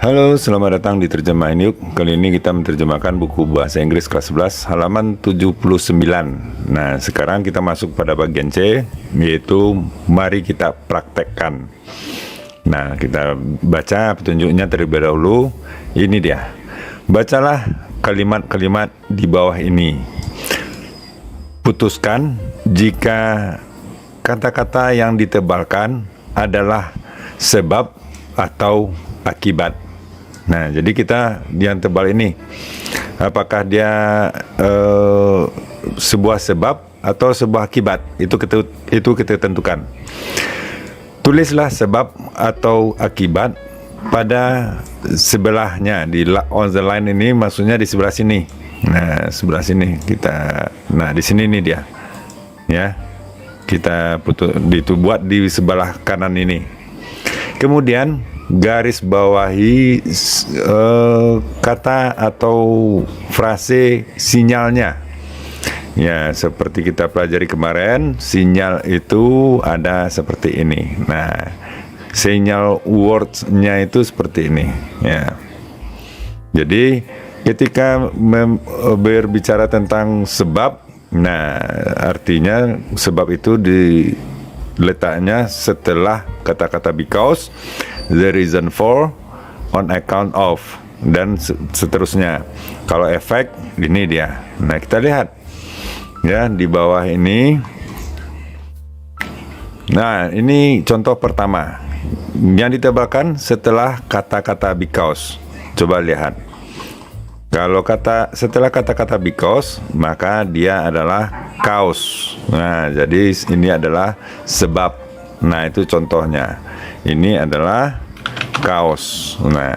Halo, selamat datang di Terjemahin Yuk. Kali ini kita menerjemahkan buku bahasa Inggris kelas 11 halaman 79. Nah, sekarang kita masuk pada bagian C, yaitu mari kita praktekkan. Nah, kita baca petunjuknya terlebih dahulu. Ini dia. Bacalah kalimat-kalimat di bawah ini. Putuskan jika kata-kata yang ditebalkan adalah sebab atau akibat. Nah, jadi kita yang tebal ini, apakah dia sebuah sebab atau sebuah akibat? Itu kita tentukan. Tulislah sebab atau akibat pada sebelahnya. On the line ini maksudnya di sebelah sini. Nah, sebelah sini kita. Nah, di sini nih dia. Ya. Kita buat di sebelah kanan ini. Kemudian garis bawahi kata atau frase sinyalnya. Ya, seperti kita pelajari kemarin, sinyal itu ada seperti ini. Nah, sinyal words-nya itu seperti ini. Ya. Jadi, ketika berbicara tentang sebab, nah, artinya sebab itu diletaknya setelah kata-kata because, the reason for, on account of, dan seterusnya. Kalau efek, ini dia. Nah, kita lihat ya di bawah ini. Nah, ini contoh pertama yang ditebalkan setelah kata-kata because. Coba lihat. Kalau setelah kata-kata because, maka dia adalah cause. Nah, jadi ini adalah sebab. Nah, itu contohnya. Ini adalah cause. Nah,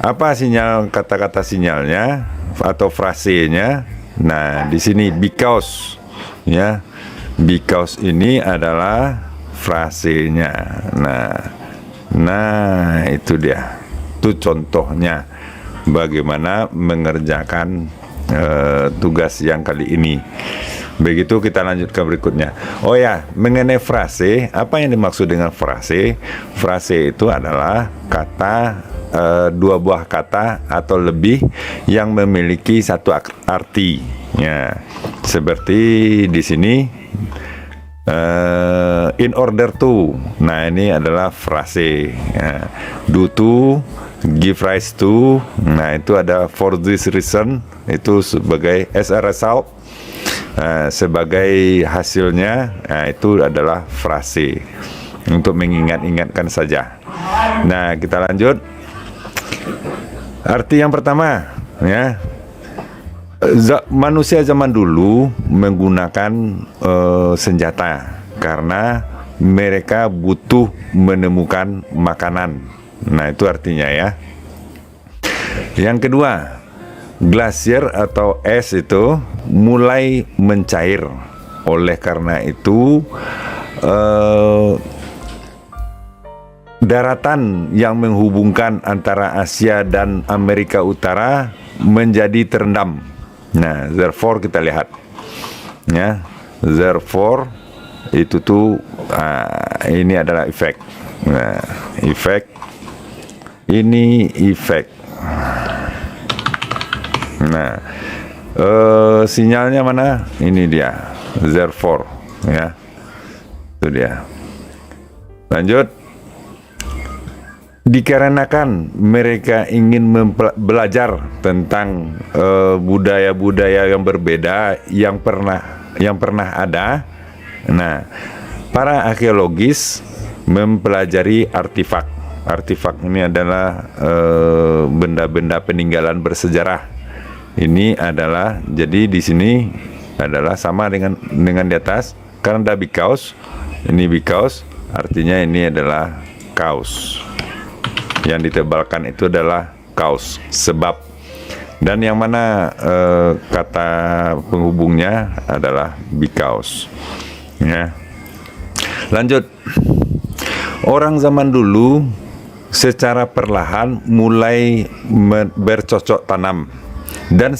apa sinyal kata-kata sinyalnya atau frasenya? Nah, di sini because, ya. Because ini adalah frasenya. Nah, itu dia. Itu contohnya bagaimana mengerjakan tugas yang kali ini. Begitu, kita lanjut ke berikutnya. Oh ya, mengenai frase, apa yang dimaksud dengan frase? Frase itu adalah kata, dua buah kata atau lebih yang memiliki satu arti. Ya, seperti di sini, in order to. Nah, ini adalah frase. Ya. Do to, give rise to. Nah, itu ada for this reason. Itu sebagai as a result. Sebagai hasilnya, itu adalah frase untuk mengingat-ingatkan saja. Nah, kita lanjut. Arti yang pertama, ya, manusia zaman dulu menggunakan senjata karena mereka butuh menemukan makanan. Nah, itu artinya ya. Yang kedua, glasier atau es itu mulai mencair. Oleh karena itu, daratan yang menghubungkan antara Asia dan Amerika Utara menjadi terendam. Nah, therefore kita lihat, ya, therefore itu tuh ini adalah efek. Nah, efek ini efek. Nah, sinyalnya mana? Ini dia, therefore, ya, itu dia. Lanjut. Dikarenakan mereka ingin belajar tentang budaya-budaya yang berbeda yang pernah ada. Nah, para arkeologis mempelajari artefak. Artefak ini adalah benda-benda peninggalan bersejarah. Ini adalah, jadi di sini adalah sama dengan di atas. Karena ada because, ini because, artinya ini adalah cause. Yang ditebalkan itu adalah cause, sebab. Dan yang mana kata penghubungnya adalah because. Ya. Lanjut. Orang zaman dulu secara perlahan mulai bercocok tanam dan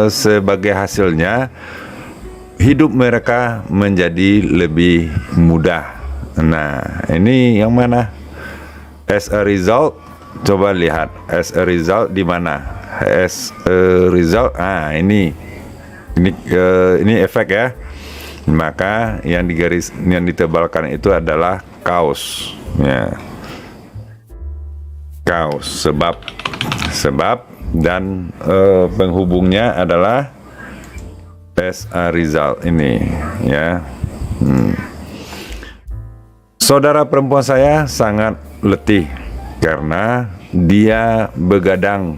sebagai hasilnya hidup mereka menjadi lebih mudah. Nah, ini yang mana? As a result, coba lihat as a result di mana? As a result, ini efek ya. Maka yang ditebalkan itu adalah cause, ya. Cause, sebab dan penghubungnya adalah as a result ini, ya. Saudara perempuan saya sangat letih karena dia begadang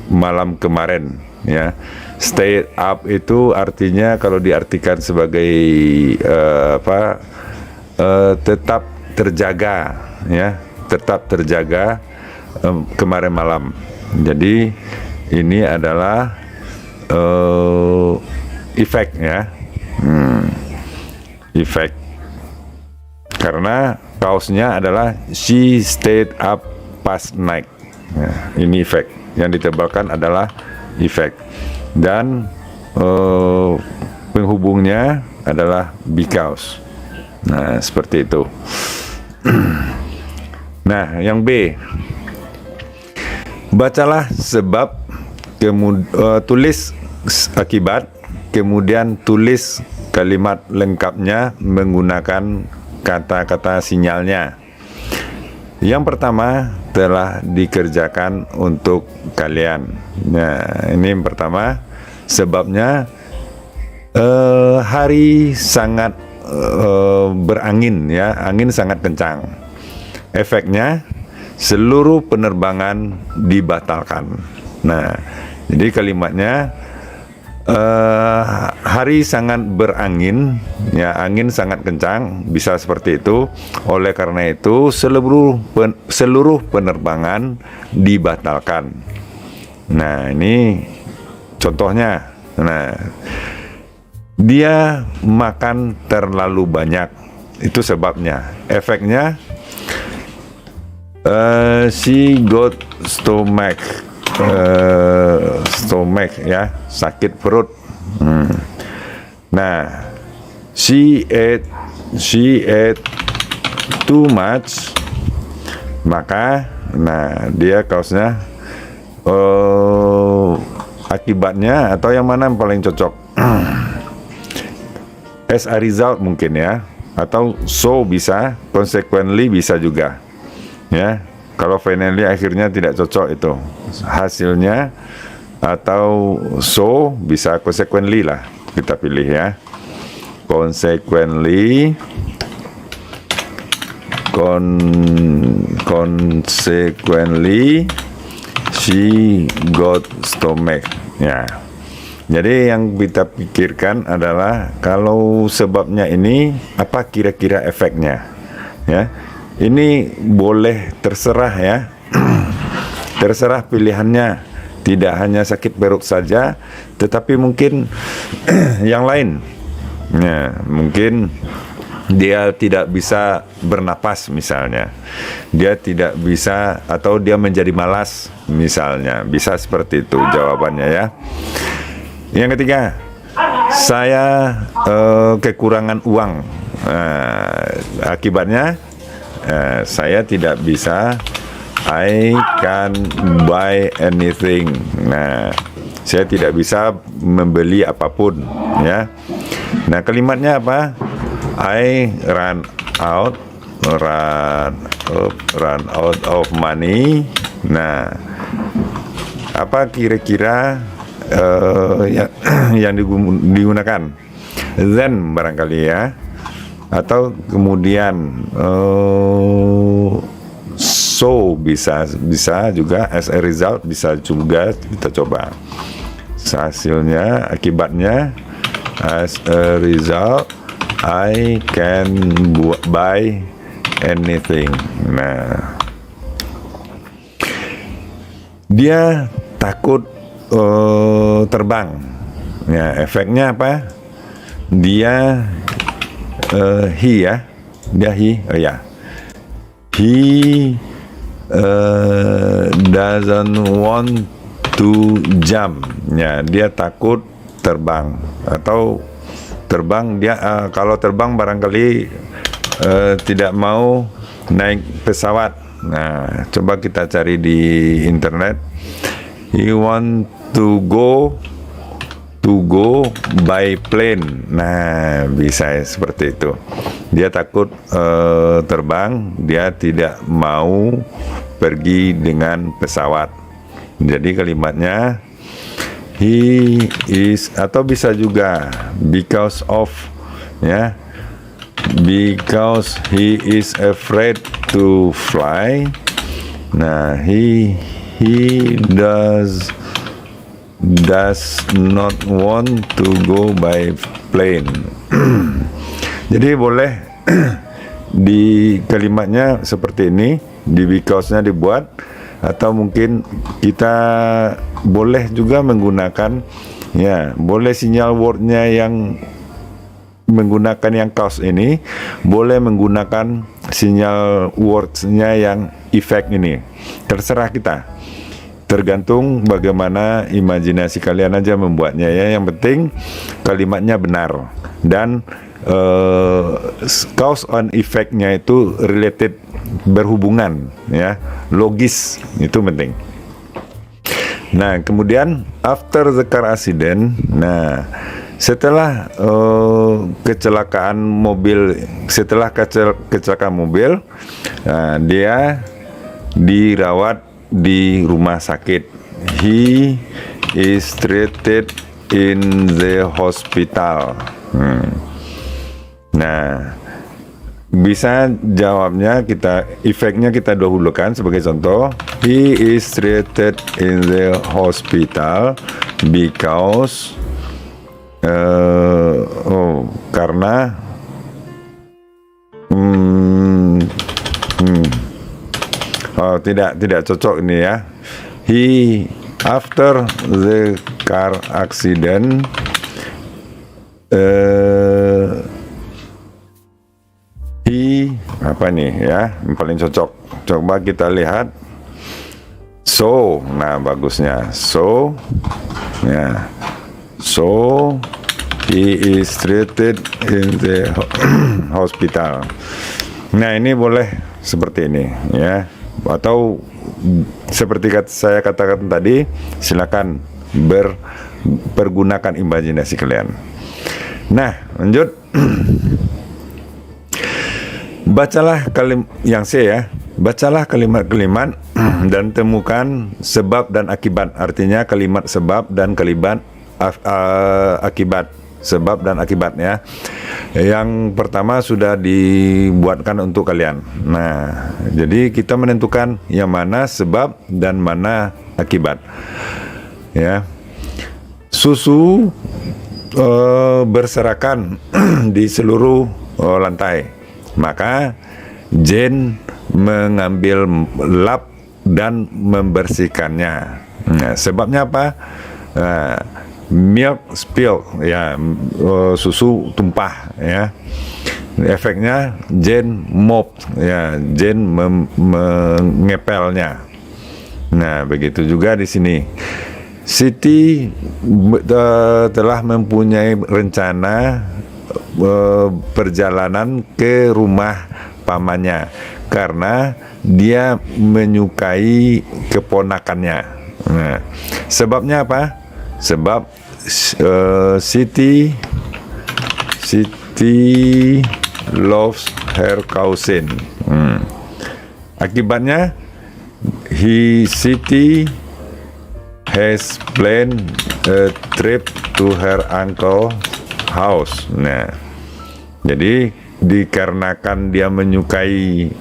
malam kemarin, ya. Stay up itu artinya kalau diartikan sebagai tetap terjaga, ya, tetap terjaga kemarin malam. Jadi ini adalah efek, ya, efek. Karena kaosnya adalah she stayed up past night. Ya, ini efek. Yang ditebalkan adalah efek. Dan penghubungnya adalah because. Nah, seperti itu. Nah, yang B. Bacalah sebab, tulis akibat, kemudian tulis kalimat lengkapnya menggunakan kata-kata sinyalnya. Yang pertama telah dikerjakan untuk kalian. Nah, ini yang pertama. Sebabnya hari sangat berangin, ya, angin sangat kencang. Efeknya seluruh penerbangan dibatalkan. Nah, jadi kalimatnya hari sangat berangin, ya, angin sangat kencang, bisa seperti itu. Oleh karena itu seluruh penerbangan dibatalkan. Nah, ini contohnya. Nah, dia makan terlalu banyak, itu sebabnya. Efeknya she got stomach, ya, sakit perut. Nah, she ate too much, maka dia kaosnya akibatnya, atau yang mana yang paling cocok? As a result mungkin, ya, atau so bisa, consequently bisa juga, ya. Kalau finally akhirnya tidak cocok itu hasilnya, atau so bisa consequently lah kita pilih, ya. Consequently she got stomach, ya. Jadi yang kita pikirkan adalah kalau sebabnya ini apa kira-kira efeknya, ya. Ini boleh terserah, ya. Terserah pilihannya. Tidak hanya sakit perut saja, tetapi mungkin yang lain. Ya, mungkin dia tidak bisa bernapas misalnya. Dia tidak bisa, atau dia menjadi malas misalnya. Bisa seperti itu jawabannya, ya. Yang ketiga, saya kekurangan uang. Akibatnya saya tidak bisa, I can't buy anything. Nah, saya tidak bisa membeli apapun, ya. Nah, kalimatnya apa? I run out of money. Nah, apa kira-kira yang digunakan? Then barangkali, ya. Atau kemudian so bisa juga, as a result bisa juga, kita coba hasilnya, akibatnya as a result I can buy anything. Nah, dia takut terbang, ya. Efeknya apa? Dia he doesn't want to jump, ya. Dia takut terbang, atau terbang dia kalau terbang barangkali tidak mau naik pesawat, Nah, coba kita cari di internet. He want to go by plane. Nah, bisa seperti itu. Dia takut terbang, dia tidak mau pergi dengan pesawat. Jadi kalimatnya he is, atau bisa juga because of, ya. Because he is afraid to fly. Nah, he does not want to go by plane. Jadi boleh di kalimatnya seperti ini, di because-nya dibuat, atau mungkin kita boleh juga menggunakan, ya, boleh sinyal word-nya yang menggunakan yang cause ini, boleh menggunakan sinyal words-nya yang effect ini. Terserah kita. Tergantung bagaimana imajinasi kalian aja membuatnya, ya. Yang penting kalimatnya benar dan cause and effect-nya itu related, berhubungan, ya, logis, itu penting. Nah, kemudian after the car accident, nah, setelah kecelakaan mobil, nah, dia dirawat di rumah sakit. He is treated in the hospital. Nah, bisa jawabnya efeknya kita dahulukan sebagai contoh. He is treated in the hospital because karena tidak cocok ini, ya. He after the car accident he apa nih, ya, yang paling cocok. Coba kita lihat. So, nah, bagusnya so, ya. So he is treated in the hospital. Nah, ini boleh seperti ini, ya. Atau seperti saya katakan tadi, silakan pergunakan imajinasi kalian. Nah, lanjut. Bacalah yang C, ya. Bacalah kalimat-kalimat dan temukan sebab dan akibat. Artinya kalimat sebab dan kalimat akibat. Sebab dan akibatnya. Yang pertama sudah dibuatkan untuk kalian. Nah, jadi kita menentukan yang mana sebab dan mana akibat, ya. Susu berserakan di seluruh lantai. Maka Jane mengambil lap dan membersihkannya. Nah, sebabnya apa? Milk spill, ya, susu tumpah, ya. Efeknya Jane mop, ya, Jane mengepelnya. Nah, begitu juga di sini. Siti telah mempunyai rencana perjalanan ke rumah pamannya karena dia menyukai keponakannya. Nah, sebabnya apa? Sebab Siti loves her cousin. Akibatnya Siti has planned a trip to her uncle house. Nah, jadi dikarenakan dia menyukai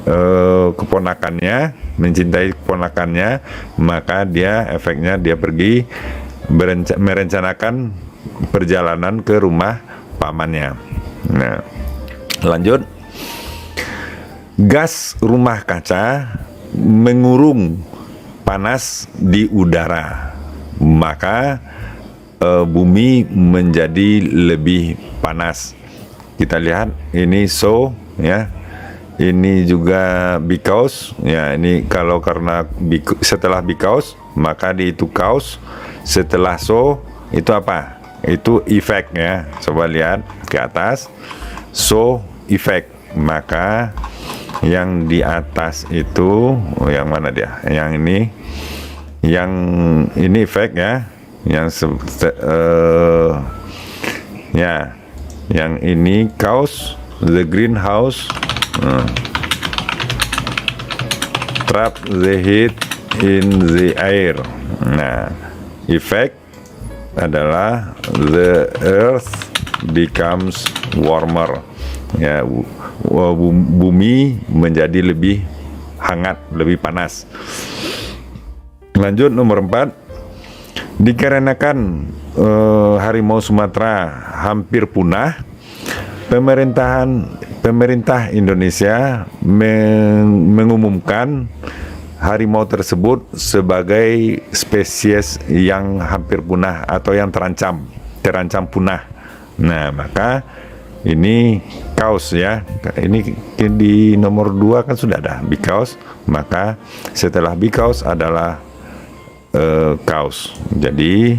keponakannya, mencintai keponakannya, maka efeknya dia pergi merencanakan perjalanan ke rumah pamannya. Nah, lanjut. Gas rumah kaca mengurung panas di udara, maka bumi menjadi lebih panas. Kita lihat ini so, ya. Ini juga because, ya. Ini kalau karena setelah because, maka di itu cause. Setelah so, itu apa? Itu effect, ya. Coba lihat ke atas. So, effect. Maka Yang di atas itu yang mana dia? Yang ini efek ya. Ya, yang ini cause the greenhouse trap the heat in the air. Nah, effect adalah the earth becomes warmer. Ya, bumi menjadi lebih hangat, lebih panas. Lanjut nomor 4. Dikarenakan harimau Sumatera hampir punah, pemerintah Indonesia mengumumkan harimau tersebut sebagai spesies yang hampir punah atau yang terancam punah. Nah, maka ini cause ya. Ini di nomor 2 kan sudah ada because, maka setelah because adalah cause. Jadi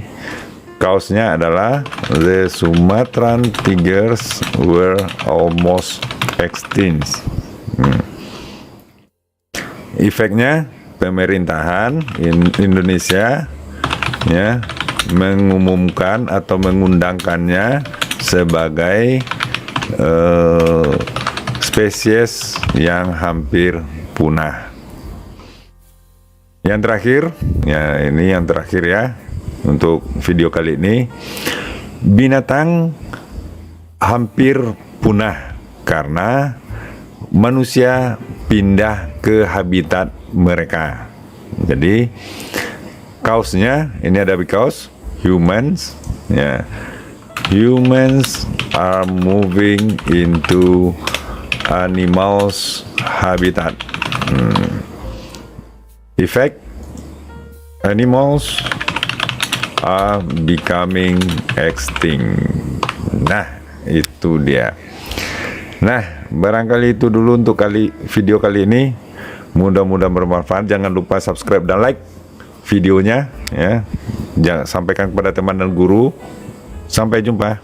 cause-nya adalah the Sumatran tigers were almost extinct. Efeknya pemerintahan Indonesia ya mengumumkan atau mengundangkannya sebagai spesies yang hampir punah. Yang terakhir, ya ini yang terakhir ya untuk video kali ini. Binatang hampir punah karena manusia pindah ke habitat mereka. Jadi cause-nya ini ada because humans ya. Humans are moving into animals habitat. Effect, animals are becoming extinct. Nah, itu dia. Nah, barangkali itu dulu untuk video kali ini. Mudah-mudahan bermanfaat. Jangan lupa subscribe dan like videonya ya. Jangan sampaikan kepada teman dan guru. Sampai jumpa.